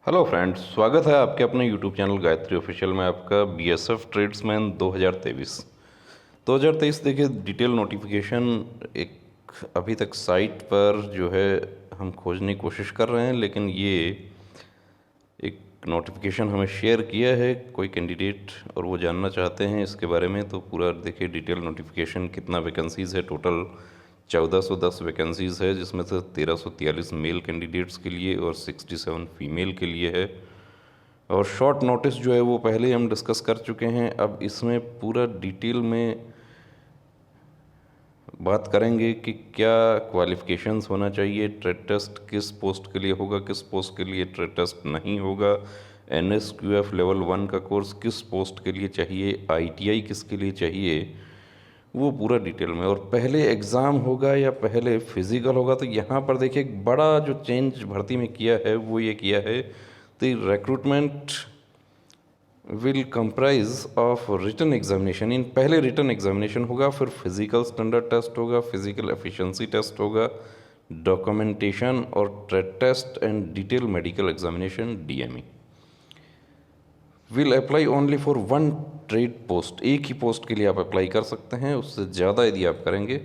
Hello friends, स्वागत है आपके अपने यूट्यूब चैनल गायत्री ऑफिशियल में। आपका बीएसएफ ट्रेड्समैन 2023 देखिए, डिटेल नोटिफिकेशन एक अभी तक साइट पर जो है हम खोजने की कोशिश कर रहे हैं, लेकिन ये एक नोटिफिकेशन हमें शेयर किया है कोई कैंडिडेट और वो जानना चाहते हैं इसके बारे में। तो पूरा देखिए डिटेल नोटिफिकेशन, कितना वैकेंसीज़ है। टोटल 1410 वैकेंसीज़ है, जिसमें से 1343 मेल कैंडिडेट्स के लिए और 67 फीमेल के लिए है। और शॉर्ट नोटिस जो है वो पहले हम डिस्कस कर चुके हैं। अब इसमें पूरा डिटेल में बात करेंगे कि क्या क्वालिफ़िकेशंस होना चाहिए, ट्रेड टेस्ट किस पोस्ट के लिए होगा, किस पोस्ट के लिए ट्रेड टेस्ट नहीं होगा, NSQF लेवल 1 का कोर्स किस पोस्ट के लिए चाहिए, ITI किसके लिए चाहिए, वो पूरा डिटेल में। और पहले एग्ज़ाम होगा या पहले फिज़िकल होगा। तो यहाँ पर देखिए एक बड़ा जो चेंज भर्ती में किया है वो ये किया है, the recruitment will comprise of written examination. इन पहले रिटन एग्जामिनेशन होगा, फिर फिजिकल स्टैंडर्ड टेस्ट होगा, फिजिकल एफिशिएंसी टेस्ट होगा, डॉक्यूमेंटेशन और trade test and detail medical examination DME। Will apply only for one trade post. एक ही पोस्ट के लिए आप अप्लाई कर सकते हैं, उससे ज़्यादा यदि आप करेंगे।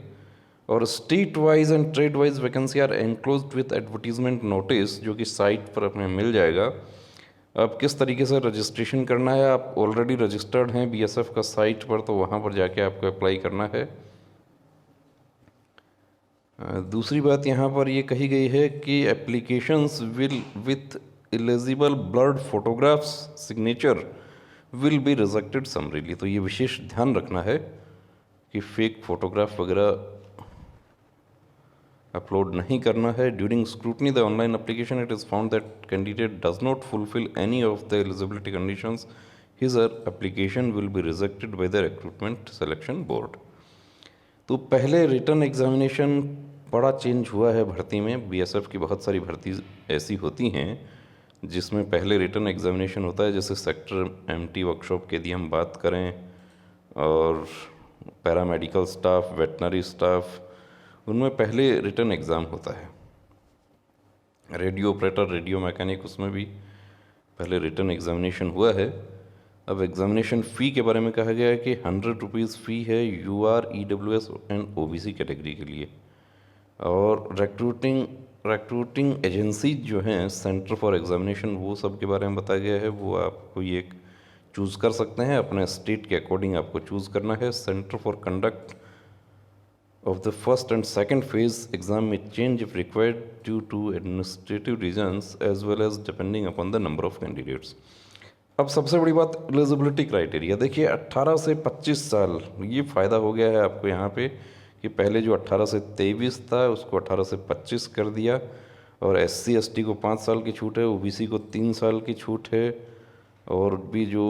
और state wise and trade wise vacancy are enclosed with advertisement notice, जो कि साइट पर अपने मिल जाएगा। अब किस तरीके से रजिस्ट्रेशन करना है, आप ऑलरेडी रजिस्टर्ड हैं BSF का साइट पर, तो वहाँ पर जाके आपको अप्लाई करना है। दूसरी बात यहाँ पर ये कही गई है कि applications will with eligible blurred photographs signature will be rejected summarily. तो ये विशेष ध्यान रखना है कि फेक फोटोग्राफ वगैरह अपलोड नहीं करना है। During scrutiny the online application it is found that candidate does not fulfil any of the eligibility conditions, his application will be rejected by the recruitment selection board. तो पहले written examination बड़ा change हुआ है भर्ती में। BSF की बहुत सारी भर्ती ऐसी होती हैं जिसमें पहले रिटन एग्जामिनेशन होता है, जैसे सेक्टर MT वर्कशॉप की यदि हम बात करें, और पैरामेडिकल स्टाफ, वेटनरी स्टाफ, उनमें पहले रिटन एग्ज़ाम होता है। रेडियो ऑपरेटर, रेडियो मैकेनिक, उसमें भी पहले रिटन एग्जामिनेशन हुआ है। अब एग्जामिनेशन फ़ी के बारे में कहा गया है कि 100 रुपीज़ फ़ी है UR, EWS and OBC category के लिए। और रिक्रूटिंग एजेंसी जो हैं, सेंटर फॉर एग्जामिनेशन, वो सब के बारे में बताया गया है। वो आप कोई एक चूज़ कर सकते हैं, अपने स्टेट के अकॉर्डिंग आपको चूज़ करना है। Centre for conduct of the first and second phase exam may change if required due to administrative reasons as well as depending upon the number of candidates। अब सबसे बड़ी बात एलिजिबिलिटी क्राइटेरिया। देखिए 18 से 25 साल, ये फ़ायदा हो गया है आपको यहाँ पे कि पहले जो 18 से 23 था उसको 18 से 25 कर दिया। और SC ST को 5 साल की छूट है, OBC को 3 साल की छूट है, और भी जो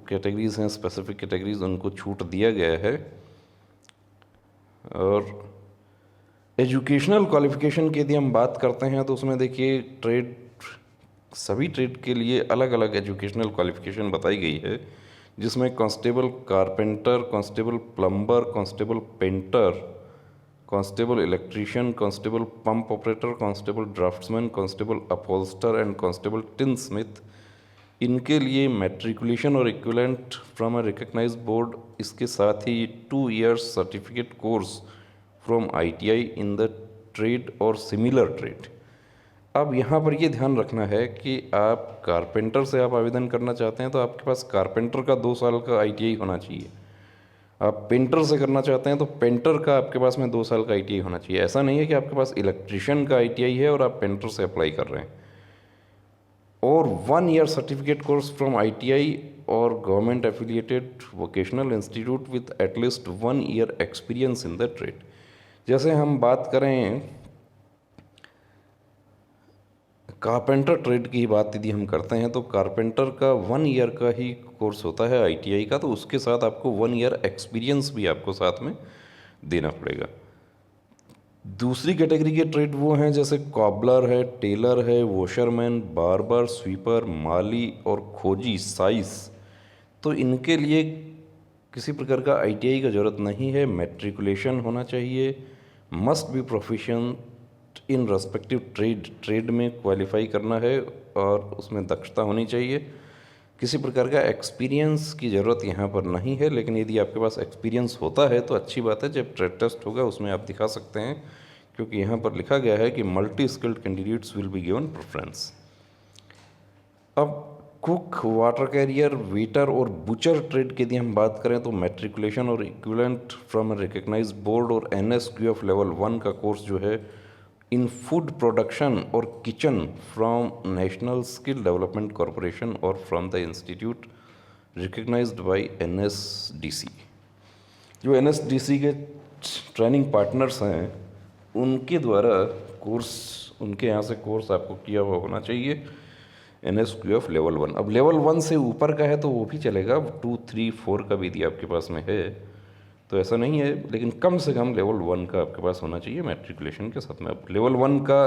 कैटेगरीज़ हैं, स्पेसिफिक कैटेगरीज़, उनको छूट दिया गया है। और एजुकेशनल क्वालिफ़िकेशन की यदि हम बात करते हैं तो उसमें देखिए सभी ट्रेड के लिए अलग अलग एजुकेशनल क्वालिफ़िकेशन बताई गई है, जिसमें constable carpenter, constable plumber, constable painter, constable electrician, constable pump operator, constable draftsman, constable upholster and constable tin smith, इनके लिए मैट्रिकुलेशन और equivalent from a recognized board, इसके साथ ही 2 years certificate course from ITI in the trade और similar trade. अब यहाँ पर ये ध्यान रखना है कि आप कारपेंटर से आप आवेदन करना चाहते हैं तो आपके पास कारपेंटर का 2 साल का ITI होना चाहिए। आप पेंटर से करना चाहते हैं तो पेंटर का आपके पास में 2 साल का ITI होना चाहिए। ऐसा नहीं है कि आपके पास इलेक्ट्रीशियन का ITI है और आप पेंटर से अप्लाई कर रहे हैं। और 1 year certificate course from ITI और government affiliated vocational institute with at least 1 year experience in the trade. जैसे हम बात करें कारपेंटर ट्रेड की बात यदि हम करते हैं तो कारपेंटर का 1 year का ही कोर्स होता है ITI का, तो उसके साथ आपको 1 year एक्सपीरियंस भी आपको साथ में देना पड़ेगा। दूसरी कैटेगरी के ट्रेड वो हैं जैसे कॉबलर है, टेलर है, वॉशरमैन, बार्बर, स्वीपर, माली और खोजी, साइज। तो इनके लिए किसी प्रकार का ITI का ज़रूरत नहीं है। मैट्रिकुलेशन होना चाहिए, must be proficient in respective trade में क्वालिफाई करना है और उसमें दक्षता होनी चाहिए। किसी प्रकार का एक्सपीरियंस की ज़रूरत यहाँ पर नहीं है, लेकिन यदि आपके पास एक्सपीरियंस होता है तो अच्छी बात है। जब ट्रेड टेस्ट होगा उसमें आप दिखा सकते हैं, क्योंकि यहाँ पर लिखा गया है कि multi skilled candidates will be given preference. अब कुक, वाटर कैरियर, वेटर और बुचर ट्रेड की यदि हम बात करें तो मैट्रिकुलेशन और equivalent from a recognize board और NSQF लेवल 1 का कोर्स जो है इन फूड प्रोडक्शन और kitchen from national skill development corporation और from the institute recognized by NSDC। जो NSDC के ट्रेनिंग पार्टनर्स हैं उनके द्वारा कोर्स, उनके यहाँ से कोर्स आपको किया हुआ होना चाहिए NSQF लेवल 1। अब लेवल 1 से ऊपर का है तो वो भी चलेगा, 2, 3, 4 का भी यदि आपके पास में है तो ऐसा नहीं है, लेकिन कम से कम लेवल 1 का आपके पास होना चाहिए मैट्रिकुलेशन के साथ में। अब लेवल 1 का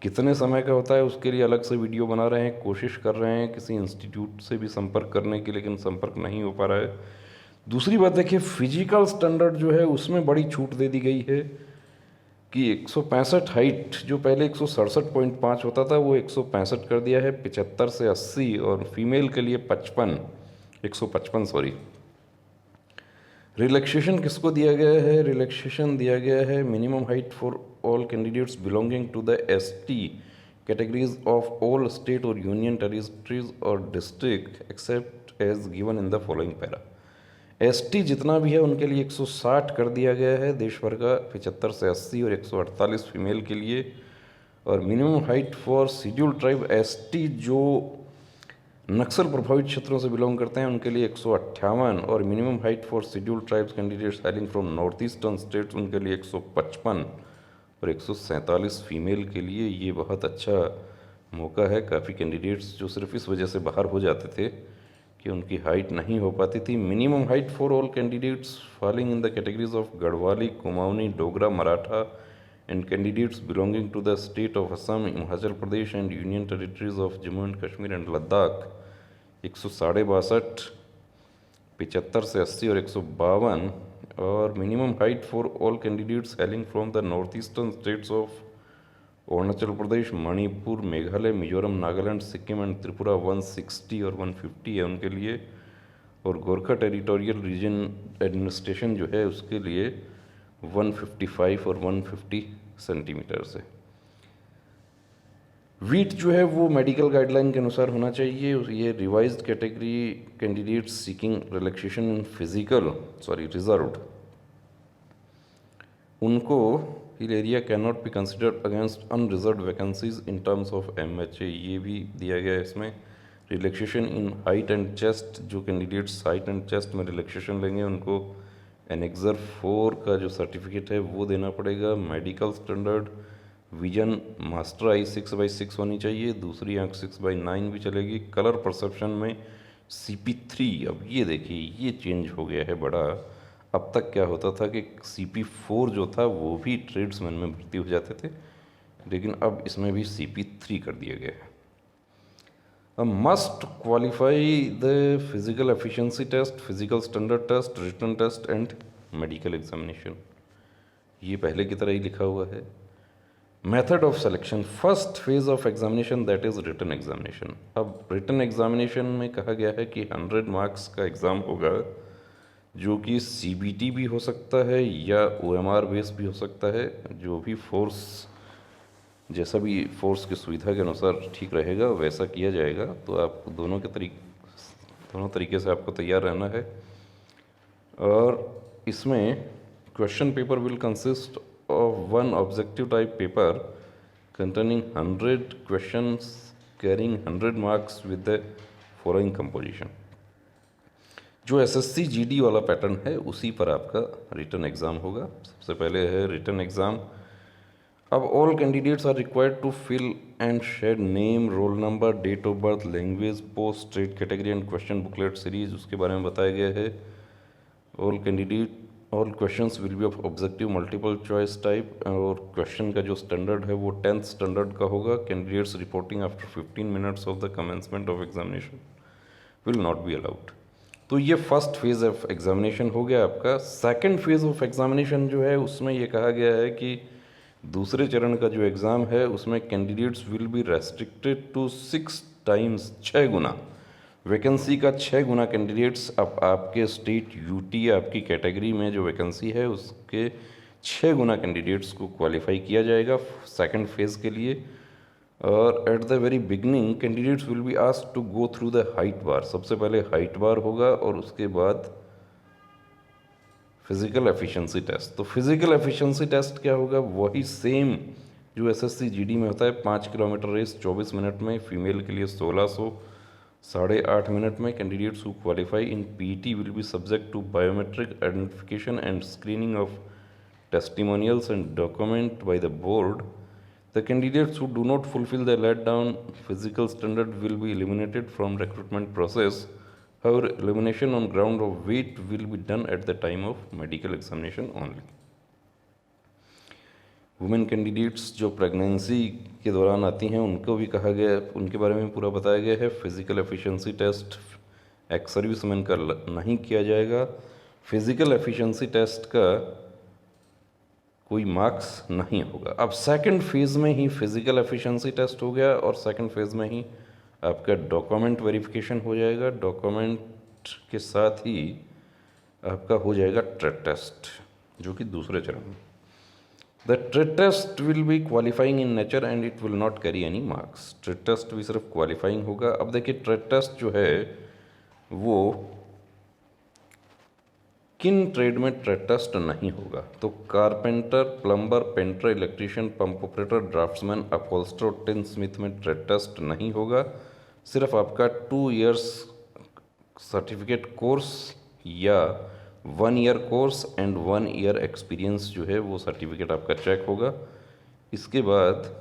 कितने समय का होता है उसके लिए अलग से वीडियो बना रहे हैं, कोशिश कर रहे हैं किसी इंस्टीट्यूट से भी संपर्क करने की, लेकिन संपर्क नहीं हो पा रहा है। दूसरी बात देखिए, फिजिकल स्टैंडर्ड जो है उसमें बड़ी छूट दे दी गई है कि 165 हाइट जो पहले 167.5 होता था वो 165 कर दिया है, 75 से 80, और फीमेल के लिए 155 सॉरी। रिलैक्सेशन किसको दिया गया है? रिलैक्सेशन दिया गया है minimum height for all candidates belonging to the ST categories of all state और यूनियन टेरिटरीज और district except as given in the following para. ST जितना भी है उनके लिए 160 कर दिया गया है देश भर का, 75 से 80 और 148 फीमेल के लिए। और minimum height for schedule tribe ST जो नक्सल प्रभावित क्षेत्रों से बिलोंग करते हैं उनके लिए 158, और minimum height for schedule tribes candidates हाइलिंग from north eastern states उनके लिए 155 और 147 फीमेल के लिए। ये बहुत अच्छा मौका है। काफ़ी कैंडिडेट्स जो सिर्फ इस वजह से बाहर हो जाते थे कि उनकी हाइट नहीं हो पाती थी। Minimum height for all candidates falling in the categories of Garhwali, Kumaoni, Dogra, Maratha and candidates belonging to the state of Assam, Himachal Pradesh and union territories of Jammu and Kashmir and Ladakh 162, 75 से 80 और 152। और minimum height for all candidates hailing from the north eastern states of Arunachal Pradesh, Manipur, Meghalaya, Mizoram, Nagaland, Sikkim and Tripura 160 और 150 है उनके लिए। और Gorkha territorial reason administration जो है उसके लिए 155 और 150 सेंटीमीटर से। वीट जो है वो मेडिकल गाइडलाइन के अनुसार होना चाहिए। ये revised category candidates seeking relaxation in physical reserved, उनको hill area can not be considered against unreserved vacancies in terms of MHA, ये भी दिया गया है इसमें। Relaxation in height and chest, जो कैंडिडेट्स हाइट एंड चेस्ट में रिलैक्सेशन लेंगे उनको एनेक्सर 4 का जो सर्टिफिकेट है वो देना पड़ेगा। मेडिकल स्टैंडर्ड विजन मास्टर आई 6/6 होनी चाहिए, दूसरी आंख 6/9 भी चलेगी। कलर परसेप्शन में CP3, अब ये देखिए ये चेंज हो गया है बड़ा। अब तक क्या होता था कि CP4 जो था वो भी ट्रेड्समैन में भर्ती हो जाते थे, लेकिन अब इसमें भी CP3 कर दिया गया है। Must qualify the physical efficiency test, physical standard test, written test and medical examination, ये पहले की तरह ही लिखा हुआ है। Method of selection, first phase of examination that is written examination. अब रिटन एग्जामिनेशन में कहा गया है कि 100 मार्क्स का एग्ज़ाम होगा, जो कि CBT भी हो सकता है या OMR बेस भी हो सकता है, जो भी फोर्स, जैसा भी फोर्स की सुविधा के अनुसार ठीक रहेगा वैसा किया जाएगा। तो आप दोनों तरीके से आपको तैयार रहना है। और इसमें question paper will consist of one objective type paper containing 100 questions carrying 100 marks with the following composition। जो SSC GD वाला पैटर्न है उसी पर आपका रिटन एग्ज़ाम होगा। सबसे पहले है रिटन एग्ज़ाम। अब all candidates are required to fill and shade name, roll number, date of birth, language, post, state category and question booklet series, उसके बारे में बताया गया है। All questions will be of objective multiple choice type, और question का जो standard है वो 10th स्टैंडर्ड का होगा। Candidates reporting after 15 minutes of the commencement of examination will not be allowed. तो ये फर्स्ट फेज ऑफ एग्जामिनेशन हो गया आपका। सेकंड फेज ऑफ एग्जामिनेशन जो है उसमें ये कहा गया है कि दूसरे चरण का जो एग्ज़ाम है उसमें candidates will be restricted to 6 times, 6 गुना वैकेंसी का 6 गुना कैंडिडेट्स अब आपके स्टेट यूटी आपकी कैटेगरी में जो वैकेंसी है उसके 6 गुना कैंडिडेट्स को क्वालिफाई किया जाएगा सेकंड फेज़ के लिए। और at the very beginning candidates will be asked to go through the height bar. सबसे पहले हाइट बार होगा और उसके बाद फिज़िकल एफिशिएंसी टेस्ट। तो फिज़िकल एफिशिएंसी टेस्ट क्या होगा, वही सेम जो एसएससी जीडी में होता है। 5 किलोमीटर रेस 24 मिनट में, फीमेल के लिए 1600, 8.5 मिनट में। Candidates who qualify in PT will be subject to biometric identification and screening of testimonials and document by the board. The candidates who do not fulfill the laid down physical standard will be eliminated from recruitment process. However, elimination on ground of weight will be done at the time of medical examination only. Women candidates जो pregnancy के दौरान आती हैं उनको भी कहा गया है, उनके बारे में पूरा बताया गया है। Physical efficiency test ex serviceman का नहीं किया जाएगा। फिज़िकल एफिशिएंसी टेस्ट का कोई मार्क्स नहीं होगा। अब सेकंड फेज़ में ही फिज़िकल एफिशिएंसी टेस्ट हो गया और सेकंड फेज़ में ही आपका डॉक्यूमेंट वेरिफिकेशन हो जाएगा। डॉक्यूमेंट के साथ ही आपका हो जाएगा ट्रेड टेस्ट, जो कि दूसरे चरण में। The trade test will be qualifying in nature and it will not carry any marks. Trade test भी सिर्फ क्वालिफाइंग होगा। अब देखिए ट्रेड टेस्ट जो है वो किन ट्रेड में ट्रेड टेस्ट नहीं होगा, तो carpenter, plumber, painter, electrician, pump operator, draftsman, upholster, tin smith में ट्रेड टेस्ट नहीं होगा। सिर्फ आपका 2 इयर्स सर्टिफिकेट कोर्स या 1 year course and 1 year experience जो है वो सर्टिफिकेट आपका चेक होगा। इसके बाद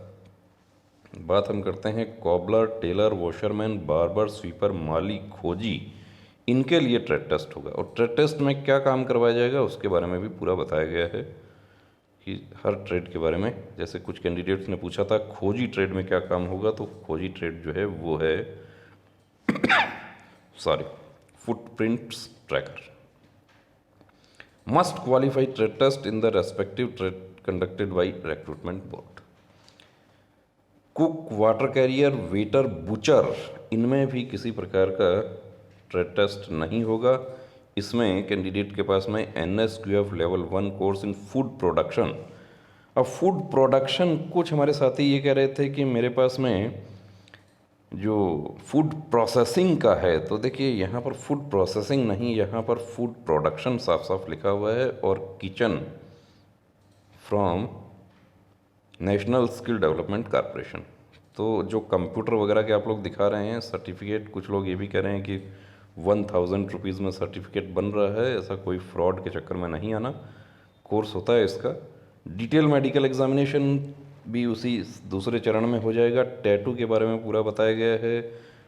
बात हम करते हैं cobbler, tailor, washerman, barber, sweeper, माली, खोजी, इनके लिए ट्रेड टेस्ट होगा। और ट्रेड टेस्ट में क्या काम करवाया जाएगा उसके बारे में भी पूरा बताया गया है कि हर ट्रेड के बारे में। जैसे कुछ कैंडिडेट्स ने पूछा था खोजी ट्रेड में क्या काम होगा, तो खोजी ट्रेड जो है वो है footprints tracker. Must qualify trade test in the respective trade conducted by recruitment board. Cook, water carrier, waiter, butcher, इनमें भी किसी प्रकार का ट्रेड टेस्ट नहीं होगा। इसमें कैंडिडेट के पास में NSQF level 1 course in food production. अब फूड प्रोडक्शन कुछ हमारे साथी ये कह रहे थे कि मेरे पास में जो फूड प्रोसेसिंग का है, तो देखिए यहाँ पर फूड प्रोसेसिंग नहीं, यहाँ पर फूड प्रोडक्शन साफ साफ लिखा हुआ है। और kitchen from national skill development corporation. तो जो कंप्यूटर वगैरह के आप लोग दिखा रहे हैं सर्टिफिकेट, कुछ लोग ये भी कह रहे हैं कि 1000 रुपीज़ में सर्टिफिकेट बन रहा है। ऐसा कोई फ्रॉड के चक्कर में नहीं आना। कोर्स होता है इसका। डिटेल मेडिकल एग्जामिनेशन भी उसी दूसरे चरण में हो जाएगा। टैटू के बारे में पूरा बताया गया है।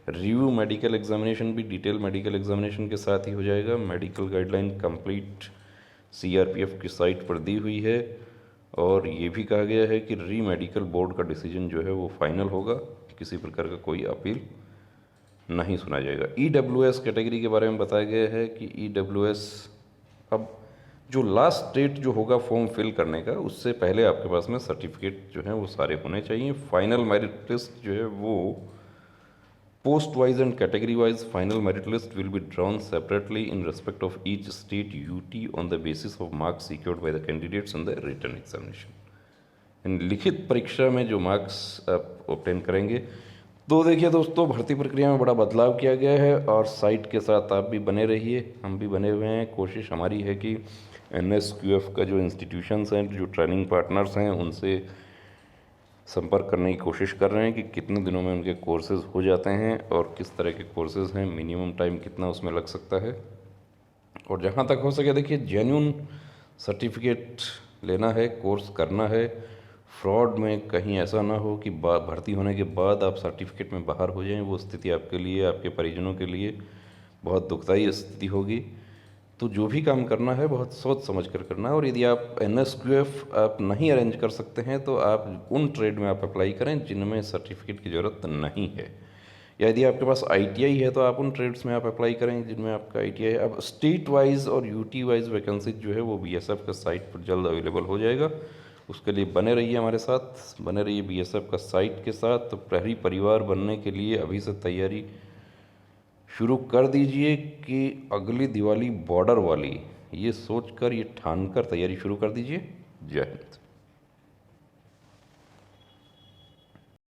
रिव्यू मेडिकल एग्जामिनेशन भी डिटेल मेडिकल एग्जामिनेशन के साथ ही हो जाएगा। मेडिकल गाइडलाइन कंप्लीट CRPF की साइट पर दी हुई है। और ये भी कहा गया है कि री मेडिकल बोर्ड का डिसीजन जो है वो फाइनल होगा, किसी प्रकार का कोई अपील नहीं सुना जाएगा। EWS कैटेगरी के बारे में बताया गया है कि EWS अब जो लास्ट डेट जो होगा फॉर्म फिल करने का, उससे पहले आपके पास में सर्टिफिकेट जो है वो सारे होने चाहिए। फाइनल मेरिट लिस्ट जो है वो post wise and category wise final merit list will be drawn separately in respect of each state UT on the basis of marks secured by the candidates in the written examination. इन लिखित परीक्षा में जो marks आप obtain करेंगे। तो देखिए दोस्तों, भर्ती प्रक्रिया में बड़ा बदलाव किया गया है और साइट के साथ आप भी बने रहिए, हम भी बने हुए हैं। कोशिश हमारी है कि NSQF का जो इंस्टीट्यूशंस हैं, जो ट्रेनिंग पार्टनर्स हैं, उनसे संपर्क करने की कोशिश कर रहे हैं कि कितने दिनों में उनके कोर्सेज़ हो जाते हैं और किस तरह के कोर्सेज़ हैं, मिनिमम टाइम कितना उसमें लग सकता है। और जहाँ तक हो सके देखिए जेन्युइन सर्टिफिकेट लेना है, कोर्स करना है। फ्रॉड में कहीं ऐसा ना हो कि भर्ती होने के बाद आप सर्टिफिकेट में बाहर हो जाएं। वो स्थिति आपके लिए, आपके परिजनों के लिए बहुत दुखदाई स्थिति होगी। तो जो भी काम करना है बहुत सोच समझ कर करना है। और यदि आप NSQF आप नहीं अरेंज कर सकते हैं तो आप उन ट्रेड में आप अप्लाई करें जिनमें सर्टिफिकेट की ज़रूरत नहीं है। या यदि आपके पास ITI है तो आप उन ट्रेड्स में आप अप्लाई करें जिनमें आपका ITI है। अब स्टेट वाइज और UT वाइज वैकेंसी जो है वो BSF के साइट पर जल्द अवेलेबल हो जाएगा। उसके लिए बने रहिए हमारे साथ, बने रहिए बीएसएफ का साइट के साथ। तो प्रहरी परिवार बनने के लिए अभी से तैयारी शुरू कर दीजिए कि अगली दिवाली बॉर्डर वाली, ये सोचकर, ये ठान कर तैयारी शुरू कर दीजिए। जय हिंद।